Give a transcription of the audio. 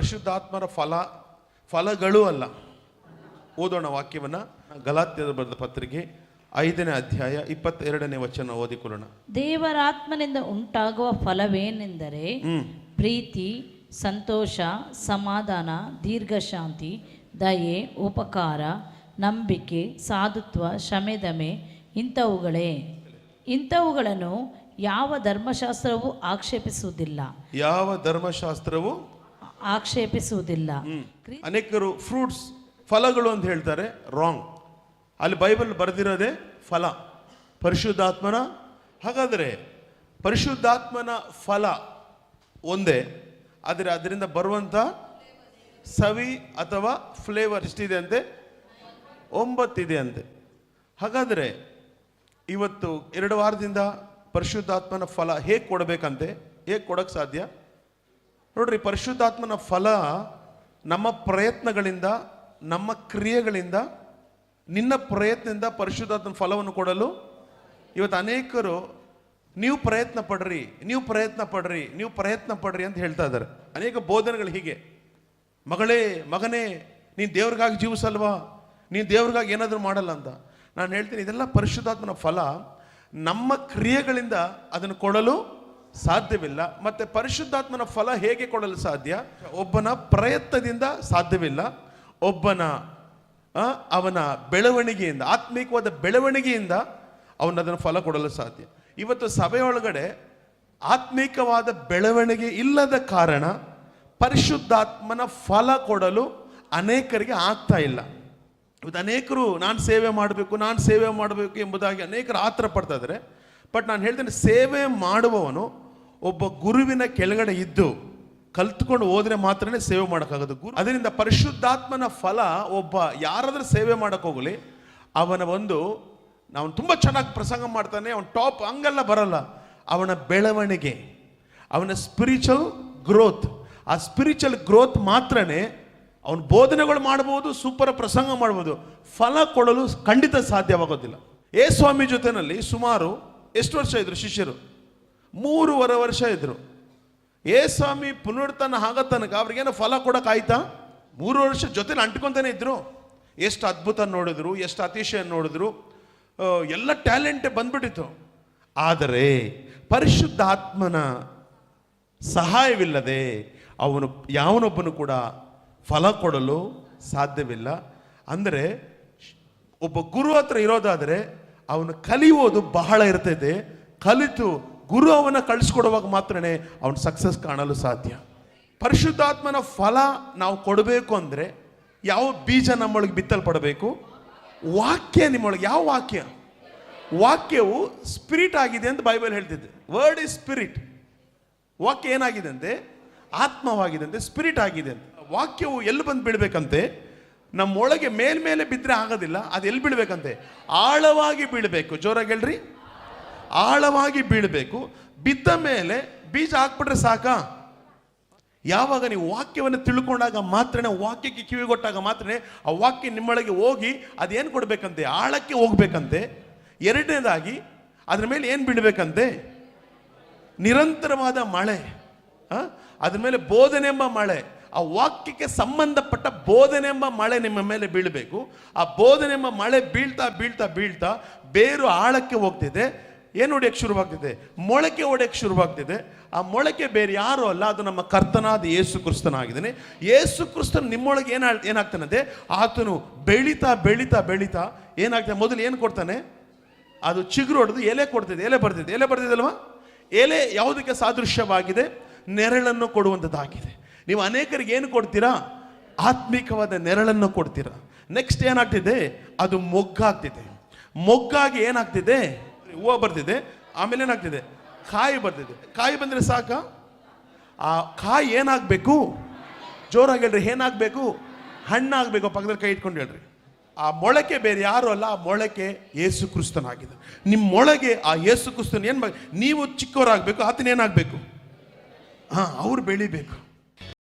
ಪರಿಶುದ್ಧಾತ್ಮರ ಫಲಗಳು ಅಲ್ಲ. ಓದೋಣ ವಾಕ್ಯವನ್ನ. ಗಲಾತ್ಯದ ಬರೆದ ಪತ್ರಿಕೆ 5ನೇ ಅಧ್ಯಾಯ 22ನೇ ವಚನ ಓದಿಕೊಳ್ಳೋಣ. ದೇವರಾತ್ಮನಿಂದ ಉಂಟಾಗುವ ಫಲವೇನೆಂದರೆ ಪ್ರೀತಿ, ಸಂತೋಷ, ಸಮಾಧಾನ, ದೀರ್ಘಶಾಂತಿ, ದಯೆ, ಉಪಕಾರ, ನಂಬಿಕೆ, ಸಾಧುತ್ವ, ಶಮೆದಮೆ ಇಂಥವುಗಳನ್ನು ಯಾವ ಧರ್ಮಶಾಸ್ತ್ರವೂ ಆಕ್ಷೇಪಿಸುವುದಿಲ್ಲ. ಅನೇಕರು ಫ್ರೂಟ್ಸ್ ಫಲಗಳು ಅಂತ ಹೇಳ್ತಾರೆ, ರಾಂಗ್. ಅಲ್ಲಿ ಬೈಬಲ್ ಬರೆದಿರೋದೇ ಫಲ, ಪರಿಶುದ್ಧಾತ್ಮನ. ಹಾಗಾದರೆ ಪರಿಶುದ್ಧಾತ್ಮನ ಫಲ ಒಂದೇ, ಆದರೆ ಅದರಿಂದ ಬರುವಂಥ ಸವಿ ಅಥವಾ ಫ್ಲೇವರ್ ಎಷ್ಟಿದೆ ಅಂತೆ? 9 ಇದೆ ಅಂತೆ. ಹಾಗಾದರೆ ಇವತ್ತು 2 ವಾರದಿಂದ ಪರಿಶುದ್ಧಾತ್ಮನ ಫಲ ಹೇಗೆ ಕೊಡಬೇಕಂತೆ? ಹೇಗೆ ಕೊಡೋಕ್ಕೆ ಸಾಧ್ಯ? ನೋಡ್ರಿ, ಪರಿಶುದ್ಧಾತ್ಮನ ಫಲ ನಮ್ಮ ಪ್ರಯತ್ನಗಳಿಂದ, ನಮ್ಮ ಕ್ರಿಯೆಗಳಿಂದ, ನಿನ್ನ ಪ್ರಯತ್ನದಿಂದ ಪರಿಶುದ್ಧಾತ್ಮನ ಫಲವನ್ನು ಕೊಡಲು ಇವತ್ತು ಅನೇಕರು ನೀವು ಪ್ರಯತ್ನ ಪಡ್ರಿ ಅಂತ ಹೇಳ್ತಾ ಇದ್ದಾರೆ. ಅನೇಕ ಬೋಧನೆಗಳು ಹೀಗೆ, ಮಗನೇ ನೀನು ದೇವ್ರಿಗಾಗಿ ಜೀವಿಸಲ್ವಾ, ನೀನು ದೇವ್ರಿಗಾಗಿ ಏನಾದರೂ ಮಾಡಲ್ಲ ಅಂತ. ನಾನು ಹೇಳ್ತೀನಿ, ಇದೆಲ್ಲ ಪರಿಶುದ್ಧಾತ್ಮನ ಫಲ. ನಮ್ಮ ಕ್ರಿಯೆಗಳಿಂದ ಅದನ್ನು ಕೊಡಲು ಸಾಧ್ಯವಿಲ್ಲ. ಮತ್ತೆ ಪರಿಶುದ್ಧಾತ್ಮನ ಫಲ ಹೇಗೆ ಕೊಡಲು ಸಾಧ್ಯ? ಒಬ್ಬನ ಪ್ರಯತ್ನದಿಂದ ಸಾಧ್ಯವಿಲ್ಲ. ಅವನ ಬೆಳವಣಿಗೆಯಿಂದ, ಆತ್ಮಿಕವಾದ ಬೆಳವಣಿಗೆಯಿಂದ ಅವನದನ್ನು ಫಲ ಕೊಡಲು ಸಾಧ್ಯ. ಇವತ್ತು ಸಭೆಯೊಳಗಡೆ ಆತ್ಮಿಕವಾದ ಬೆಳವಣಿಗೆ ಇಲ್ಲದ ಕಾರಣ ಪರಿಶುದ್ಧಾತ್ಮನ ಫಲ ಕೊಡಲು ಅನೇಕರಿಗೆ ಆಗ್ತಾ ಇಲ್ಲ. ಇವತ್ತು ಅನೇಕರು ನಾನು ಸೇವೆ ಮಾಡಬೇಕು ಎಂಬುದಾಗಿ ಅನೇಕರು ಆತರ ಪಡ್ತಾ ಇದ್ದಾರೆ. ಬಟ್ ನಾನು ಹೇಳ್ತೇನೆ, ಸೇವೆ ಮಾಡುವವನು ಒಬ್ಬ ಗುರುವಿನ ಕೆಳಗಡೆ ಇದ್ದು ಕಲ್ತ್ಕೊಂಡು ಹೋದ್ರೆ ಮಾತ್ರನೇ ಸೇವೆ ಮಾಡೋಕ್ಕಾಗೋದು. ಅದರಿಂದ ಪರಿಶುದ್ಧಾತ್ಮನ ಫಲ ಒಬ್ಬ ಯಾರಾದ್ರೂ ಸೇವೆ ಮಾಡೋಕೆ ಹೋಗಲಿ, ಅವನು ತುಂಬ ಚೆನ್ನಾಗಿ ಪ್ರಸಂಗ ಮಾಡ್ತಾನೆ, ಅವನು ಟಾಪ್ ಹಂಗೆಲ್ಲ ಬರಲ್ಲ. ಅವನ ಬೆಳವಣಿಗೆ, ಅವನ ಸ್ಪಿರಿಚುವಲ್ ಗ್ರೋತ್, ಆ ಸ್ಪಿರಿಚುವಲ್ ಗ್ರೋತ್ ಮಾತ್ರನೇ ಅವನು ಬೋಧನೆಗಳು ಮಾಡ್ಬೋದು, ಸೂಪರ್ ಪ್ರಸಂಗ ಮಾಡ್ಬೋದು, ಫಲ ಕೊಡಲು ಖಂಡಿತ ಸಾಧ್ಯವಾಗೋದಿಲ್ಲ. ಸ್ವಾಮಿ ಜೊತೆನಲ್ಲಿ ಸುಮಾರು ಎಷ್ಟು ವರ್ಷ ಇದ್ರು ಶಿಷ್ಯರು? 3.5 ವರ್ಷ ಇದ್ರು. ಸ್ವಾಮಿ ಪುನರುತ್ಥಾನ ಆಗೋ ತನಕ ಅವ್ರಿಗೇನೋ ಫಲ ಕೊಡೋಕ್ಕಾಯ್ತಾ? 3 ವರ್ಷ ಜೊತೆಲಿ ಅಂಟ್ಕೊಂತಾನೆ ಇದ್ರು. ಎಷ್ಟು ಅದ್ಭುತ ನೋಡಿದ್ರು, ಎಷ್ಟು ಅತಿಶಯ ನೋಡಿದ್ರು, ಎಲ್ಲ ಟ್ಯಾಲೆಂಟೇ ಬಂದ್ಬಿಟ್ಟಿತ್ತು. ಆದರೆ ಪರಿಶುದ್ಧಾತ್ಮನ ಸಹಾಯವಿಲ್ಲದೆ ಯಾವನೊಬ್ಬನು ಕೂಡ ಫಲ ಕೊಡಲು ಸಾಧ್ಯವಿಲ್ಲ. ಅಂದರೆ ಒಬ್ಬ ಗುರು ಹತ್ರ ಇರೋದಾದರೆ ಅವನು ಕಲಿಯೋದು ಬಹಳ ಇರ್ತೈತೆ. ಕಲಿತು ಗುರು ಅವನ ಕಳಿಸ್ಕೊಡುವಾಗ ಮಾತ್ರನೇ ಅವನು ಸಕ್ಸಸ್ ಕಾಣಲು ಸಾಧ್ಯ. ಪರಿಶುದ್ಧಾತ್ಮನ ಫಲ ನಾವು ಕೊಡಬೇಕು ಅಂದರೆ ಯಾವ ಬೀಜ ನಮ್ಮೊಳಗೆ ಬಿತ್ತಲ್ಪಡಬೇಕು? ವಾಕ್ಯ ನಿಮ್ಮೊಳಗೆ. ಯಾವ ವಾಕ್ಯ? ವಾಕ್ಯವು ಸ್ಪಿರಿಟ್ ಆಗಿದೆ ಅಂತ ಬೈಬಲ್ ಹೇಳ್ತಿದ್ದೆ. Word is spirit. ವಾಕ್ಯ ಏನಾಗಿದೆ ಅಂತೆ? ಆತ್ಮವಾಗಿದೆ ಅಂತೆ, ಸ್ಪಿರಿಟ್ ಆಗಿದೆ ಅಂತ. ವಾಕ್ಯವು ಎಲ್ಲಿ ಬಂದು ಬೀಳ್ಬೇಕಂತೆ? ನಮ್ಮೊಳಗೆ ಮೇಲ್ಮೇಲೆ ಬಿದ್ದರೆ ಆಗೋದಿಲ್ಲ. ಅದು ಎಲ್ಲಿ ಬೀಳ್ಬೇಕಂತೆ? ಆಳವಾಗಿ ಬೀಳಬೇಕು. ಜೋರಾಗಿ ಹೇಳ್ರಿ, ಆಳವಾಗಿ ಬೀಳಬೇಕು. ಬಿದ್ದ ಮೇಲೆ ಬೀಜ ಹಾಕ್ಬಿಟ್ರೆ ಸಾಕಾ? ಯಾವಾಗ ನೀವು ವಾಕ್ಯವನ್ನು ತಿಳ್ಕೊಂಡಾಗ ಮಾತ್ರನೇ, ವಾಕ್ಯಕ್ಕೆ ಕಿವಿಗೊಟ್ಟಾಗ ಮಾತ್ರನೇ ಆ ವಾಕ್ಯ ನಿಮ್ಮೊಳಗೆ ಹೋಗಿ ಅದೇನು ಕೊಡ್ಬೇಕಂತೆ? ಆಳಕ್ಕೆ ಹೋಗ್ಬೇಕಂತೆ. ಎರಡನೇದಾಗಿ ಅದ್ರ ಮೇಲೆ ಏನು ಬೀಳ್ಬೇಕಂತೆ? ನಿರಂತರವಾದ ಮಳೆ. ಅದ್ರ ಮೇಲೆ ಬೋಧನೆ ಎಂಬ ಮಳೆ, ಆ ವಾಕ್ಯಕ್ಕೆ ಸಂಬಂಧಪಟ್ಟ ಬೋಧನೆ ಎಂಬ ಮಳೆ ನಿಮ್ಮ ಮೇಲೆ ಬೀಳಬೇಕು. ಆ ಬೋಧನೆ ಎಂಬ ಮಳೆ ಬೀಳ್ತಾ ಬೀಳ್ತಾ ಬೀಳ್ತಾ ಬೇರು ಆಳಕ್ಕೆ ಹೋಗ್ತಿದೆ. ಏನು ಹೊಡೆಯಕ್ಕೆ ಶುರುವಾಗ್ತಿದೆ? ಮೊಳಕೆ ಹೊಡೆಯಕ್ಕೆ ಶುರುವಾಗ್ತಿದೆ. ಆ ಮೊಳಕೆ ಬೇರೆ ಯಾರು ಅಲ್ಲ, ಅದು ನಮ್ಮ ಕರ್ತನಾದ ಯೇಸು ಕ್ರಿಸ್ತನಾಗಿದ್ದಾನೆ. ಯೇಸು ಕ್ರಿಸ್ತನು ನಿಮ್ಮೊಳಗೆ ಏನಾಗ್ತಾನಂತೆ? ಆತನು ಬೆಳೀತಾ ಬೆಳೀತಾ ಬೆಳೀತಾ ಏನಾಗ್ತಾನೆ? ಮೊದಲು ಏನು ಕೊಡ್ತಾನೆ? ಅದು ಚಿಗುರು ಹೊಡೆದು ಎಲೆ ಕೊಡ್ತಿದೆ. ಎಲೆ ಬರ್ತಿದೆ ಅಲ್ವಾ? ಎಲೆ ಯಾವುದಕ್ಕೆ ಸಾದೃಶ್ಯವಾಗಿದೆ? ನೆರಳನ್ನು ಕೊಡುವಂಥದ್ದಾಗಿದೆ. ನೀವು ಅನೇಕರಿಗೆ ಏನು ಕೊಡ್ತೀರಾ? ಆತ್ಮಿಕವಾದ ನೆರಳನ್ನು ಕೊಡ್ತೀರಾ. ನೆಕ್ಸ್ಟ್ ಏನಾಗ್ತಿದೆ? ಅದು ಮೊಗ್ಗಾಗ್ತಿದೆ. ಮೊಗ್ಗಾಗಿ ಏನಾಗ್ತಿದೆ? ಹೂವು ಬರ್ತಿದೆ. ಆಮೇಲೆ ಏನಾಗ್ತಿದೆ? ಕಾಯಿ ಬರ್ತಿದೆ. ಕಾಯಿ ಬಂದರೆ ಸಾಕ? ಆ ಕಾಯಿ ಏನಾಗಬೇಕು? ಜೋರಾಗಿ ಹೇಳ್ರಿ, ಏನಾಗಬೇಕು? ಹಣ್ಣಾಗಬೇಕು. ಪಕ್ಕದಲ್ಲಿ ಕೈ ಇಟ್ಕೊಂಡು ಹೇಳ್ರಿ. ಆ ಮೊಳಕೆ ಬೇರೆ ಯಾರು ಅಲ್ಲ, ಆ ಮೊಳಕೆ ಯೇಸು ಕ್ರಿಸ್ತನಾಗಿದೆ. ನಿಮ್ಮ ಮೊಳಗೆ ಆ ಯೇಸು ಕ್ರಿಸ್ತನ ನೀವು ಚಿಕ್ಕವರಾಗಬೇಕು, ಆತನೇನಾಗಬೇಕು? ಅವ್ರು ಬೆಳಿಬೇಕು.